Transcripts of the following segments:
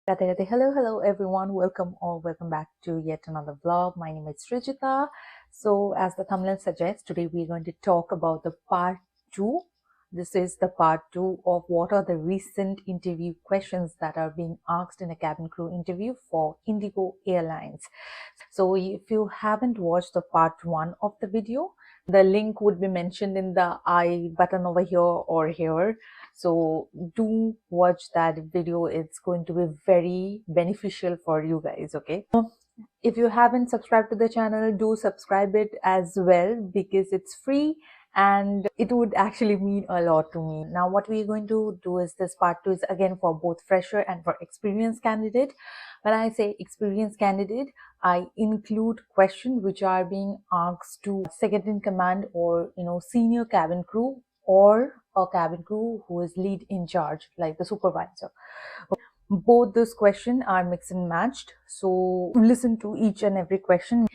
Hello everyone, welcome back to yet another vlog. My name is Srijita. So as the thumbnail suggests, today we're going to talk about the part 2. This is the part 2 of what are the recent interview questions that are being asked in a cabin crew interview for Indigo Airlines. So if you haven't watched the part 1 of the video, the link would be mentioned in the I button over here or here. So do watch that video. It's going to be very beneficial for you guys. Okay. If you haven't subscribed to the channel, do subscribe it as well because it's free and it would actually mean a lot to me. Now what we're going to do is this part 2 is again for both fresher and for experienced candidate. When I say experienced candidate, I include questions which are being asked to second in command or senior cabin crew or a cabin crew who is lead in charge like the supervisor. Both those questions are mixed and matched, so listen to each and every question.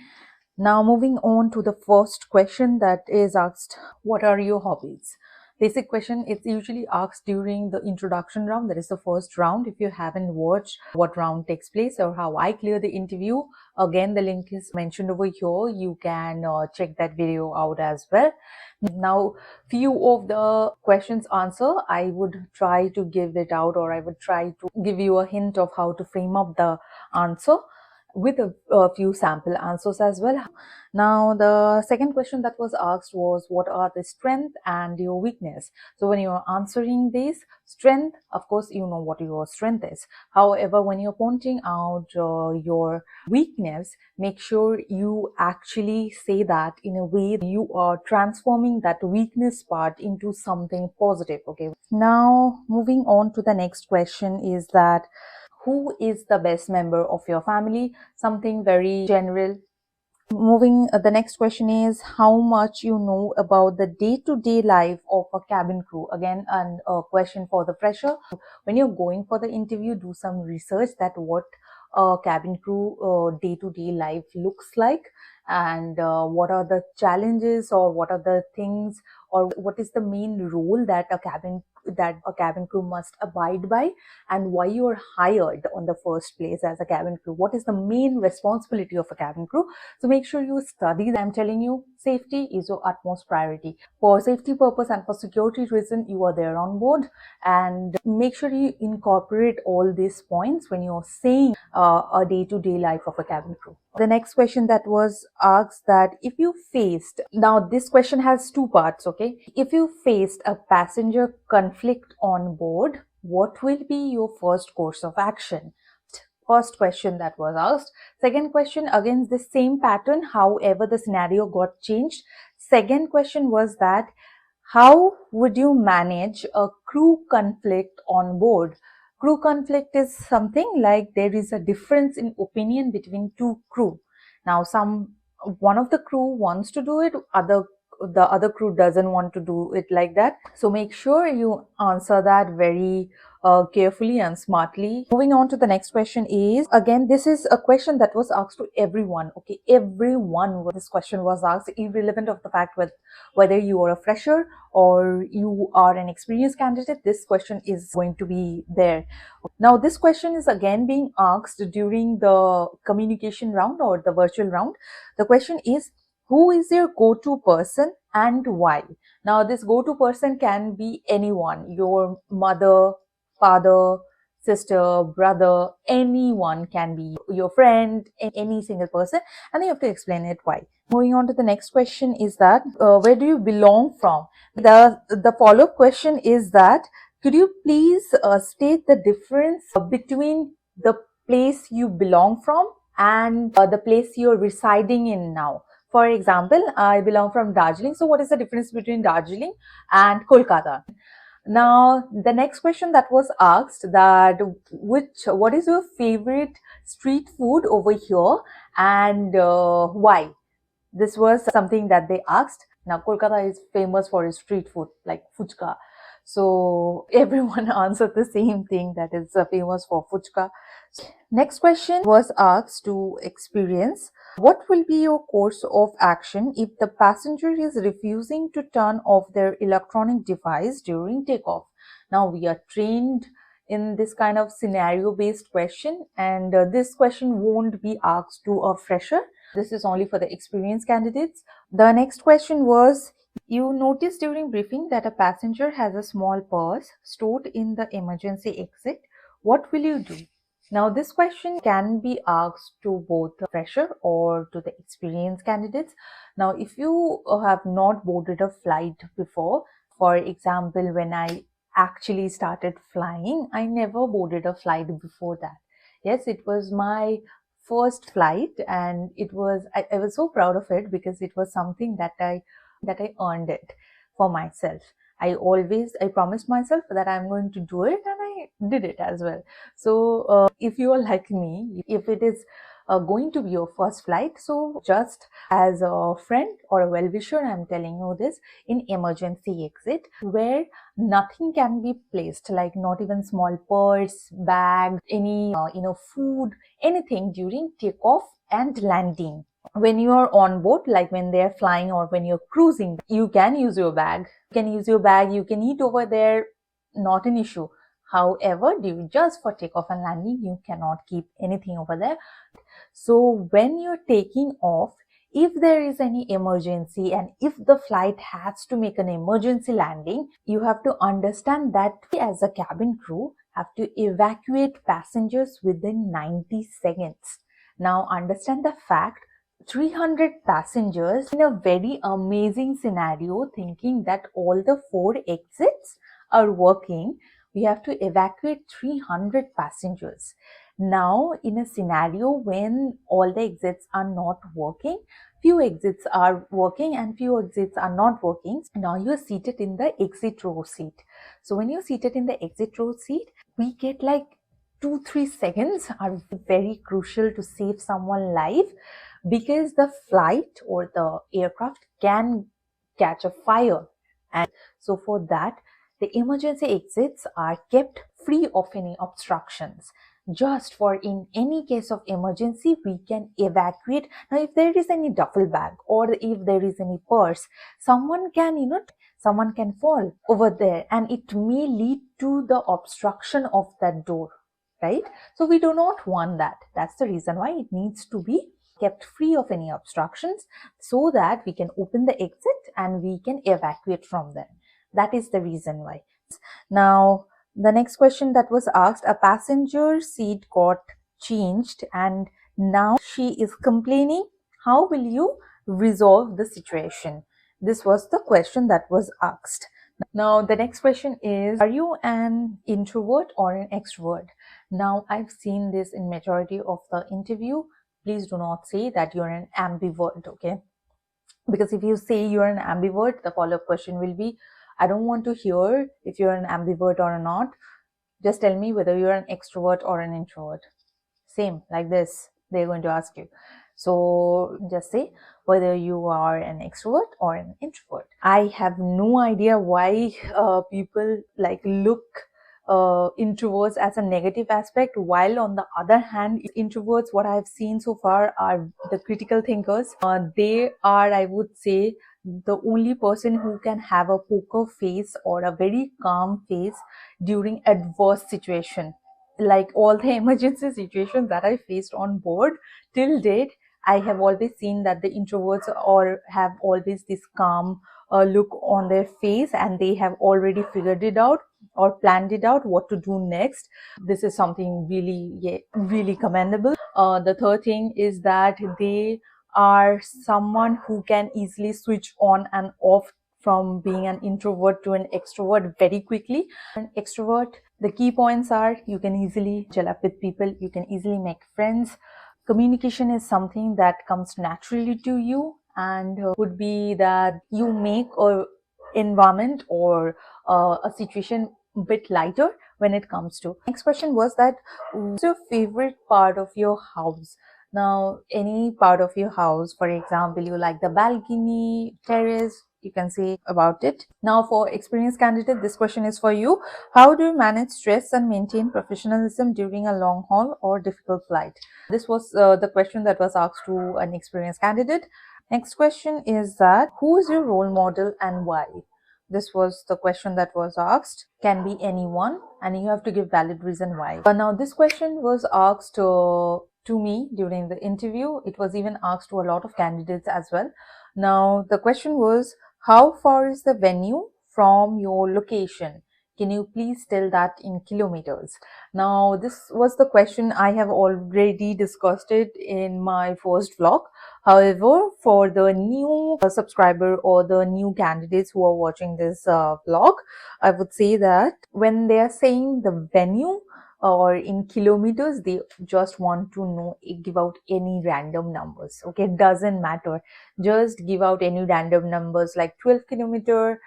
Now moving on to the first question that is asked, what are your hobbies? Basic question. It's usually asked during the introduction round, that is the first round. If you haven't watched what round takes place or how I clear the interview, again the link is mentioned over here. You can check that video out as well. Now few of the questions answer, I would try to give it out, or I would try to give you a hint of how to frame up the answer with a few sample answers as well. Now the second question that was asked was, what are the strength and your weakness? So when you're answering this strength, of course you know what your strength is. However, when you're pointing out your weakness, make sure you actually say that in a way that you are transforming that weakness part into something positive. Okay, now moving on to the next question is that, who is the best member of your family? Something very general. The next question is, how much you know about the day-to-day life of a cabin crew? Again, a question for the fresher. When you're going for the interview, do some research that what a cabin crew day-to-day life looks like, and what are the challenges, or what are the things, or what is the main role that a cabin crew must abide by, and why you are hired on the first place as a cabin crew. What is the main responsibility of a cabin crew? So make sure you study. I'm telling you, safety is your utmost priority. For safety purpose and for security reason, you are there on board, and make sure you incorporate all these points when you're saying a day-to-day life of a cabin crew. The next question that was asked, that if you faced, now this question has two parts, okay? If you faced a passenger conflict on board, what will be your first course of action? First question that was asked. Second question, again the same pattern, however the scenario got changed. Second question was that, how would you manage a crew conflict on board? Crew conflict is something like there is a difference in opinion between two crew. Now one of the crew wants to do it, the other crew doesn't want to do it like that. So make sure you answer that very carefully and smartly. Moving on to the next question is, again this is a question that was asked to everyone. Okay, everyone, this question was asked, irrelevant of the fact whether you are a fresher or you are an experienced candidate. This question is going to be there. Now this question is again being asked during the communication round or the virtual round. The question is, who is your go-to person and why? Now this go-to person can be anyone, your mother, father, sister, brother, anyone can be your friend, any single person, and you have to explain it why. Moving on to the next question is that, where do you belong from? The follow-up question is that, could you please state the difference between the place you belong from and the place you're residing in now? For example, I belong from Darjeeling. So what is the difference between Darjeeling and Kolkata? Now, the next question that was asked, that what is your favorite street food over here and why? This was something that they asked. Now, Kolkata is famous for its street food like fuchka. So everyone answered the same thing, that is famous for fuchka. Next question was asked to experience. What will be your course of action if the passenger is refusing to turn off their electronic device during takeoff? Now we are trained in this kind of scenario based question, and this question won't be asked to a fresher. This is only for the experienced candidates. The next question was, you noticed during briefing that a passenger has a small purse stored in the emergency exit. What will you do? Now, this question can be asked to both the fresher or to the experienced candidates. Now, if you have not boarded a flight before, for example, when I actually started flying, I never boarded a flight before that. Yes, it was my first flight, and I was so proud of it because it was something that I earned it for myself. I promised myself that I'm going to do it, and I did it as well. So if you are like me, if it is going to be your first flight, so just as a friend or a well-wisher, I'm telling you this, in emergency exit where nothing can be placed, like not even small purse, bag, any food, anything during takeoff and landing. When you are on board, like when they're flying or when you're cruising, you can use your bag. You can eat over there, not an issue. However, just for takeoff and landing, you cannot keep anything over there. So when you're taking off, if there is any emergency and if the flight has to make an emergency landing, you have to understand that as a cabin crew have to evacuate passengers within 90 seconds. Now understand the fact, 300 passengers in a very amazing scenario, thinking that all the 4 exits are working, we have to evacuate 300 passengers. Now, in a scenario when all the exits are not working, few exits are working and few exits are not working, now you are seated in the exit row seat. So when you're seated in the exit row seat, we get like 2-3 seconds are very crucial to save someone life, because the flight or the aircraft can catch a fire. And so for that, the emergency exits are kept free of any obstructions. Just for in any case of emergency, we can evacuate. Now, if there is any duffel bag or if there is any purse, someone can fall over there and it may lead to the obstruction of that door, right? So we do not want that. That's the reason why it needs to be kept free of any obstructions, so that we can open the exit and we can evacuate from there. That is the reason why. Now, the next question that was asked, a passenger seat got changed and now she is complaining. How will you resolve the situation? This was the question that was asked. Now, the next question is, are you an introvert or an extrovert? Now, I've seen this in majority of the interview. Please do not say that you're an ambivert, okay? Because if you say you're an ambivert, the follow-up question will be, I don't want to hear if you're an ambivert or not. Just tell me whether you're an extrovert or an introvert. Same, like this, they're going to ask you. So just say whether you are an extrovert or an introvert. I have no idea why people look introverts as a negative aspect, while on the other hand, introverts, what I've seen so far, are the critical thinkers. They are, I would say, the only person who can have a poker face or a very calm face during adverse situation. Like all the emergency situations that I faced on board till date, I have always seen that the introverts or have always this calm look on their face, and they have already figured it out or planned it out what to do next. This is something really, really commendable. The third thing is that they are someone who can easily switch on and off from being an introvert to an extrovert very quickly. An extrovert, the key points are, you can easily gel up with people, you can easily make friends. Communication is something that comes naturally to you, and would be that you make a environment or a situation a bit lighter when it comes to. Next question was that, what's your favorite part of your house? Now, any part of your house, for example, you like the balcony, terrace, you can say about it. Now, for experienced candidate, this question is for you. How do you manage stress and maintain professionalism during a long haul or difficult flight? This was the question that was asked to an experienced candidate. Next question is that, who is your role model and why? This was the question that was asked. Can be anyone, and you have to give valid reason why. Now this question was asked to me during the interview. It was even asked to a lot of candidates as well. Now the question was, how far is the venue from your location? Can you please tell that in kilometers? Now this was the question. I have already discussed it in my first vlog. However, for the new subscriber or the new candidates who are watching this vlog, I would say that when they are saying the venue or in kilometers, they just want to know, give out any random numbers. Okay, it doesn't matter. Just give out any random numbers like 12 kilometer,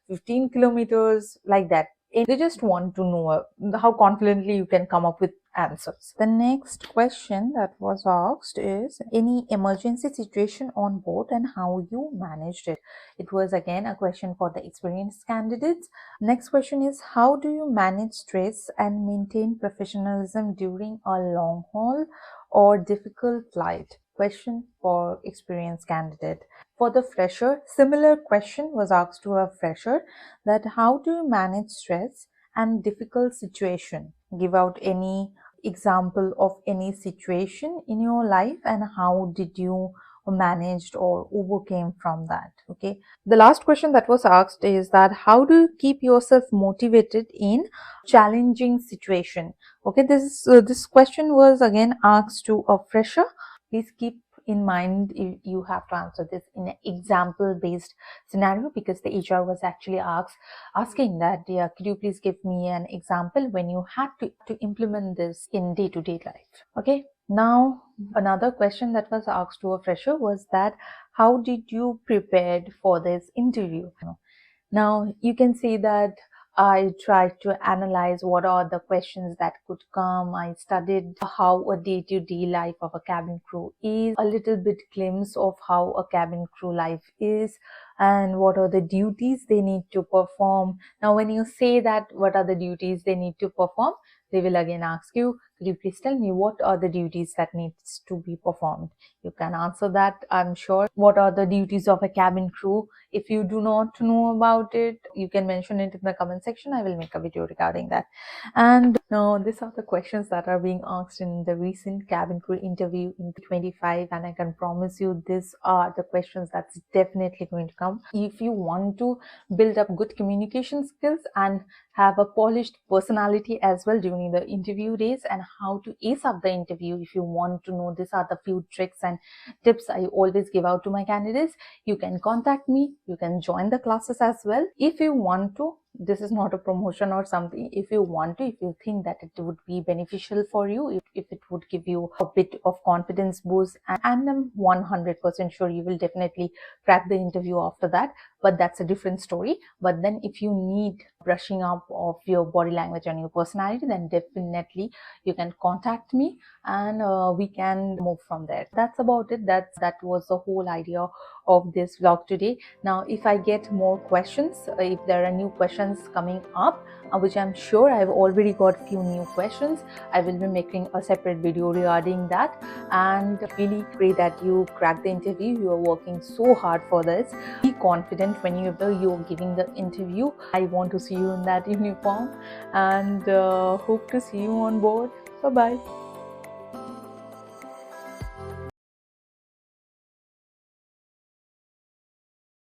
15 kilometers, like that. They just want to know how confidently you can come up with answers. The next question that was asked is any emergency situation on board and how you managed it. It was again a question for the experienced candidates. Next question is, how do you manage stress and maintain professionalism during a long haul or difficult flight? Question for experienced candidate. For the fresher, similar question was asked to a fresher, that how do you manage stress and difficult situation? Give out any example of any situation in your life and how did you managed or overcame from that. Okay, the last question that was asked is that how do you keep yourself motivated in challenging situation? Okay, this question was again asked to a fresher. Please keep in mind you have to answer this in an example based scenario, because the HR was actually asking that, yeah, could you please give me an example when you had to implement this in day-to-day life. Okay, now another question that was asked to a fresher was that how did you prepare for this interview? Now you can see that I tried to analyze what are the questions that could come. I studied how a day-to-day life of a cabin crew is, a little bit glimpse of how a cabin crew life is, and what are the duties they need to perform. Now when you say that what are the duties they need to perform, they will again ask you, could you please tell me what are the duties that needs to be performed? You can answer that, I'm sure. What are the duties of a cabin crew? If you do not know about it, you can mention it in the comment section. I will make a video regarding that. And now these are the questions that are being asked in the recent cabin crew interview in 25, and I can promise you these are the questions that's definitely going to come. If you want to build up good communication skills and have a polished personality as well during the interview days, and how to ace up the interview, if you want to know, these are the few tricks and tips I always give out to my candidates. You can contact me, you can join the classes as well if you want to. This is not a promotion or something. If you want to, if you think that it would be beneficial for you, if it would give you a bit of confidence boost, and I'm 100% sure you will definitely crack the interview after that, but that's a different story. But then if you need brushing up of your body language and your personality, then definitely you can contact me and we can move from there. That's about it. That was the whole idea of this vlog today. Now if I get more questions, if there are new questions coming up, which I'm sure I've already got few new questions, I will be making a separate video regarding that. And really pray that you crack the interview. You are working so hard for this. Be confident when you're giving the interview. I want to see you in that uniform, and hope to see you on board. Bye bye.